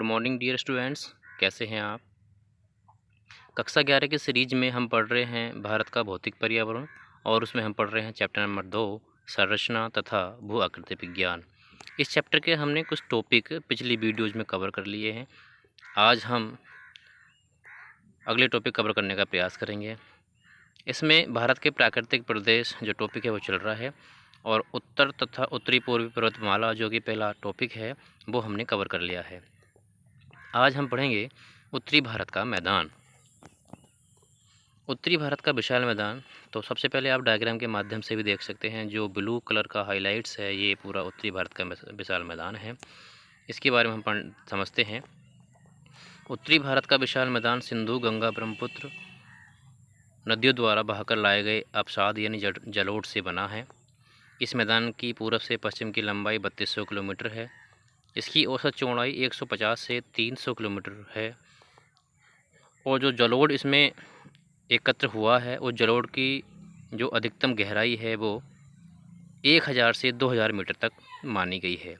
Good morning dear students, कैसे हैं आप। कक्षा 11 की सीरीज में हम पढ़ रहे हैं भारत का भौतिक पर्यावरण और उसमें हम पढ़ रहे हैं चैप्टर नंबर 2 संरचना तथा भू आकृति विज्ञान। इस चैप्टर के हमने कुछ टॉपिक पिछली वीडियोज़ में कवर कर लिए हैं। आज हम अगले टॉपिक कवर करने का प्रयास करेंगे। इसमें भारत के प्राकृतिक प्रदेश जो टॉपिक है वो चल रहा है और उत्तर तथा उत्तरी पूर्वी पर्वतमाला जो कि पहला टॉपिक है वो हमने कवर कर लिया है। आज हम पढ़ेंगे उत्तरी भारत का मैदान। उत्तरी भारत का विशाल मैदान, तो सबसे पहले आप डायग्राम के माध्यम से भी देख सकते हैं। जो ब्लू कलर का हाइलाइट्स है ये पूरा उत्तरी भारत का विशाल मैदान है। इसके बारे में हम समझते हैं। उत्तरी भारत का विशाल मैदान सिंधु, गंगा, ब्रह्मपुत्र नदियों द्वारा बहाकर लाए गए अवसाद यानी जलोढ़ से बना है। इस मैदान की पूरब से पश्चिम की लंबाई 3200 किलोमीटर है। इसकी औसत चौड़ाई 150 से 300 किलोमीटर है और जो जलोढ़ इसमें एकत्र हुआ है उस जलोढ़ की जो अधिकतम गहराई है वो 1000 से 2000 मीटर तक मानी गई है।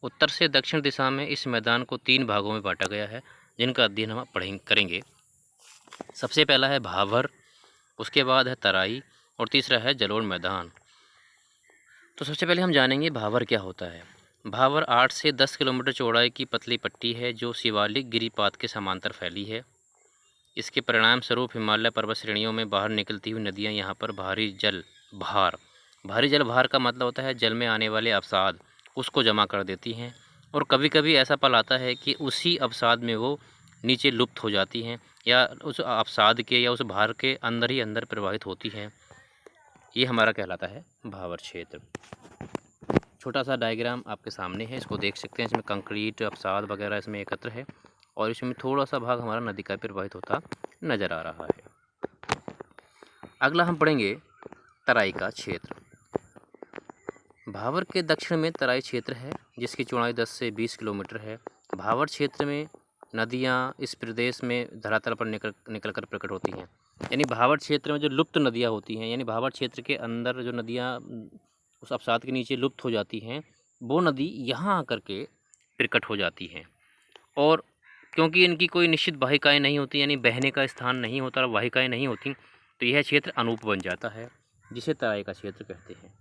उत्तर से दक्षिण दिशा में इस मैदान को 3 भागों में बांटा गया है, जिनका अध्ययन हम करेंगे। सबसे पहला है भावर, उसके बाद है तराई और तीसरा है जलोढ़ मैदान। तो सबसे पहले हम जानेंगे भावर क्या होता है। भावर 8 से 10 किलोमीटर चौड़ाई की पतली पट्टी है जो शिवालिक गिरिपात के समांतर फैली है। इसके परिणाम स्वरूप हिमालय पर्वत श्रेणियों में बाहर निकलती हुई नदियां यहाँ पर भारी जल भार का मतलब होता है जल में आने वाले अवसाद, उसको जमा कर देती हैं। और कभी कभी ऐसा पल आता है कि उसी अवसाद में वो नीचे लुप्त हो जाती हैं या उस अवसाद के या उस भार के अंदर ही अंदर प्रवाहित होती हैं। ये हमारा कहलाता है भावर क्षेत्र। छोटा सा डायग्राम आपके सामने है, इसको देख सकते हैं। इसमें कंक्रीट, अवसाद वगैरह इसमें एकत्र है और इसमें थोड़ा सा भाग हमारा नदी का प्रवाहित होता नज़र आ रहा है। अगला हम पढ़ेंगे तराई का क्षेत्र। भावर के दक्षिण में तराई क्षेत्र है जिसकी चौड़ाई 10 से 20 किलोमीटर है। भावर क्षेत्र में नदियाँ इस प्रदेश में धरातल पर निकल कर प्रकट होती हैं। यानी भावर क्षेत्र में जो लुप्त नदियाँ होती हैं, यानी भावर क्षेत्र के अंदर जो नदियाँ उस अवसाद के नीचे लुप्त हो जाती हैं, वो नदी यहाँ आकर के प्रकट हो जाती हैं। और क्योंकि इनकी कोई निश्चित वाहिकाएँ नहीं होती, यानी बहने का स्थान नहीं होता और वाहिकाएँ नहीं होती, तो यह क्षेत्र अनूप बन जाता है, जिसे तराई का क्षेत्र कहते हैं।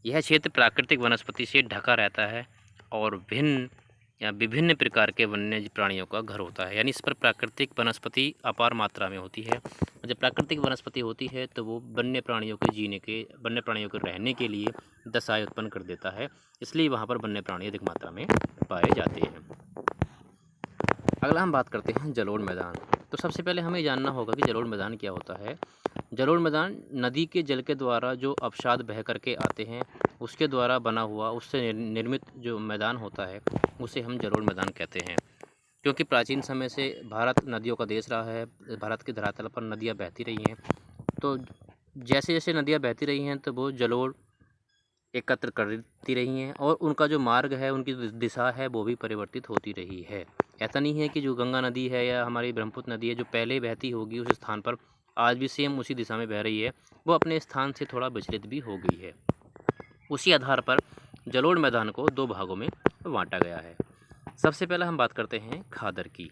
यह क्षेत्र प्राकृतिक वनस्पति से ढका रहता है और विभिन्न प्रकार के वन्य प्राणियों का घर होता है। यानी इस पर प्राकृतिक वनस्पति अपार मात्रा में होती है। जब प्राकृतिक वनस्पति होती है तो वो वन्य प्राणियों के रहने के लिए दशाएं उत्पन्न कर देता है, इसलिए वहाँ पर वन्य प्राणी अधिक मात्रा में पाए जाते हैं। अगला हम बात करते हैं जलोढ़ मैदान। तो सबसे पहले हमें जानना होगा कि जलोढ़ मैदान क्या होता है। जलोढ़ मैदान नदी के जल के द्वारा जो अवसाद बह करके आते हैं उसके द्वारा बना हुआ, उससे निर्मित जो मैदान होता है उसे हम जलोढ़ मैदान कहते हैं। क्योंकि प्राचीन समय से भारत नदियों का देश रहा है, भारत के धरातल पर नदियाँ बहती रही हैं, तो जैसे जैसे नदियाँ बहती रही हैं तो वो जलोढ़ एकत्र करती रही हैं और उनका जो मार्ग है, उनकी दिशा है, वो भी परिवर्तित होती रही है। ऐसा नहीं है कि जो गंगा नदी है या हमारी ब्रह्मपुत्र नदी है जो पहले बहती होगी उस स्थान पर आज भी सेम उसी दिशा में बह रही है, वो अपने स्थान से थोड़ा विचलित भी हो गई है। उसी आधार पर जलोढ़ मैदान को 2 भागों में बांटा गया है। सबसे पहला हम बात करते हैं खादर की,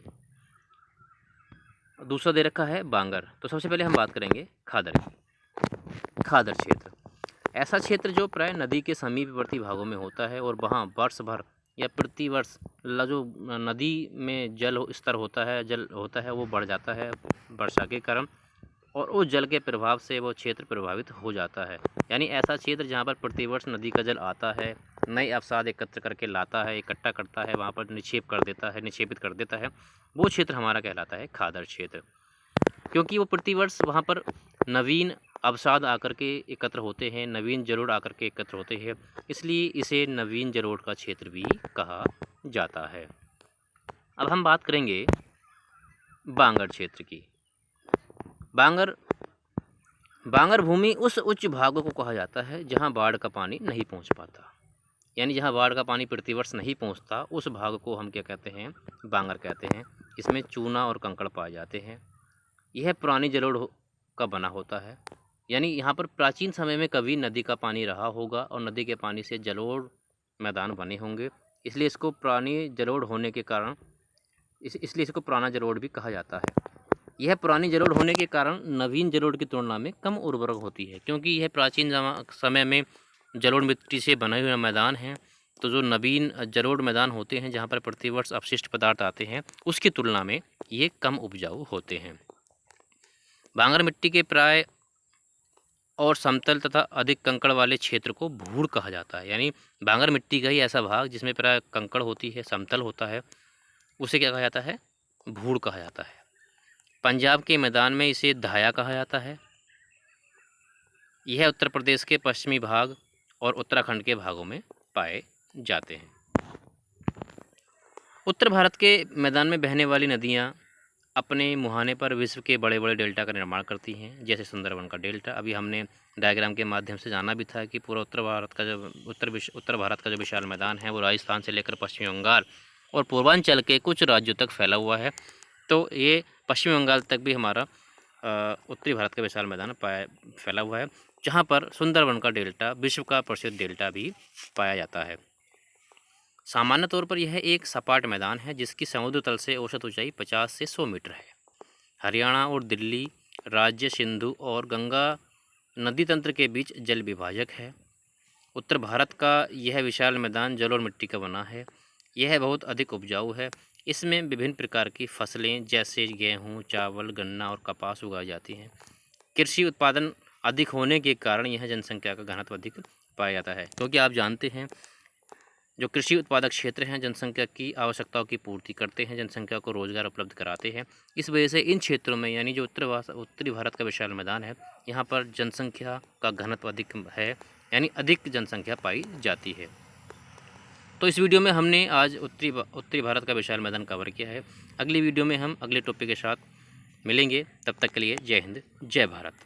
दूसरा दे रखा है बांगर। तो सबसे पहले हम बात करेंगे खादर की। खादर क्षेत्र ऐसा क्षेत्र जो प्राय नदी के समीपवर्ती भागों में होता है और वहाँ वर्ष भर या प्रतिवर्ष जो नदी में जल स्तर होता है वो बढ़ जाता है वर्षा के कारण, और उस जल के प्रभाव से वो क्षेत्र प्रभावित हो जाता है। यानी ऐसा क्षेत्र जहाँ पर प्रतिवर्ष नदी का जल आता है, नए अवसाद एकत्र करके लाता है, इकट्ठा करता है, वहाँ पर निक्षेपित कर देता है, वो क्षेत्र हमारा कहलाता है खादर क्षेत्र। क्योंकि वो प्रतिवर्ष वहाँ पर नवीन अवसाद आकर के एकत्र होते हैं, नवीन जलोढ़ आकर के एकत्र होते हैं, इसलिए इसे नवीन जलोढ़ का क्षेत्र भी कहा जाता है। अब हम बात करेंगे बांगर क्षेत्र की। बांगर भूमि उस उच्च भागों को कहा जाता है जहाँ बाढ़ का पानी नहीं पहुँच पाता। यानी जहाँ बाढ़ का पानी प्रतिवर्ष नहीं पहुँचता उस भाग को हम क्या कहते हैं, बांगर कहते हैं। इसमें चूना और कंकड़ पाए जाते हैं। यह पुरानी जलोढ़ का बना होता है। यानी यहाँ पर प्राचीन समय में कभी नदी का पानी रहा होगा और नदी के पानी से जलोढ़ मैदान बने होंगे, इसलिए इसको पुरानी जलोढ़ होने के कारण इसलिए इसको पुराना जलोढ़ भी कहा जाता है। यह पुरानी जलोढ़ होने के कारण नवीन जलोढ़ की तुलना में कम उर्वरक होती है, क्योंकि यह प्राचीन समय में जलोढ़ मिट्टी से बने हुए मैदान हैं। तो जो नवीन जलोढ़ मैदान होते हैं जहाँ पर प्रतिवर्ष अपशिष्ट पदार्थ आते हैं, उसकी तुलना में ये कम उपजाऊ होते हैं। बांगर मिट्टी के प्राय और समतल तथा अधिक कंकड़ वाले क्षेत्र को भूड़ कहा जाता है। यानी बांगर मिट्टी का ही ऐसा भाग जिसमें प्राय कंकड़ होती है, समतल होता है, उसे क्या कहा जाता है? भूड़ कहा जाता है। पंजाब के मैदान में इसे धाया कहा जाता है। यह उत्तर प्रदेश के पश्चिमी भाग और उत्तराखंड के भागों में पाए जाते हैं। उत्तर भारत के मैदान में बहने वाली नदियाँ अपने मुहाने पर विश्व के बड़े बड़े डेल्टा का निर्माण करती हैं, जैसे सुंदरबन का डेल्टा। अभी हमने डायग्राम के माध्यम से जाना भी था कि पूरा उत्तर भारत का जो विशाल मैदान है वो राजस्थान से लेकर पश्चिम बंगाल और पूर्वांचल के कुछ राज्यों तक फैला हुआ है। तो ये पश्चिम बंगाल तक भी हमारा उत्तरी भारत का विशाल मैदान फैला हुआ है, जहाँ पर सुंदरबन का डेल्टा विश्व का प्रसिद्ध डेल्टा भी पाया जाता है। सामान्य तौर पर यह एक सपाट मैदान है जिसकी समुद्र तल से औसत ऊंचाई 50 से 100 मीटर है। हरियाणा और दिल्ली राज्य सिंधु और गंगा नदी तंत्र के बीच जल विभाजक है। उत्तर भारत का यह विशाल मैदान जल और मिट्टी का बना है। यह बहुत अधिक उपजाऊ है। इसमें विभिन्न प्रकार की फसलें जैसे गेहूँ, चावल, गन्ना और कपास उगाई जाती हैं। कृषि उत्पादन अधिक होने के कारण यह जनसंख्या का घनत्व अधिक पाया जाता है, क्योंकि आप जानते हैं जो कृषि उत्पादक क्षेत्र हैं जनसंख्या की आवश्यकताओं की पूर्ति करते हैं, जनसंख्या को रोजगार उपलब्ध कराते हैं। इस वजह से इन क्षेत्रों में यानी जो उत्तरी भारत का विशाल मैदान है, यहाँ पर जनसंख्या का घनत्व अधिक है, यानी अधिक जनसंख्या पाई जाती है। तो इस वीडियो में हमने आज उत्तरी भारत का विशाल मैदान कवर किया है। अगली वीडियो में हम अगले टॉपिक के साथ मिलेंगे। तब तक के लिए जय हिंद, जय भारत।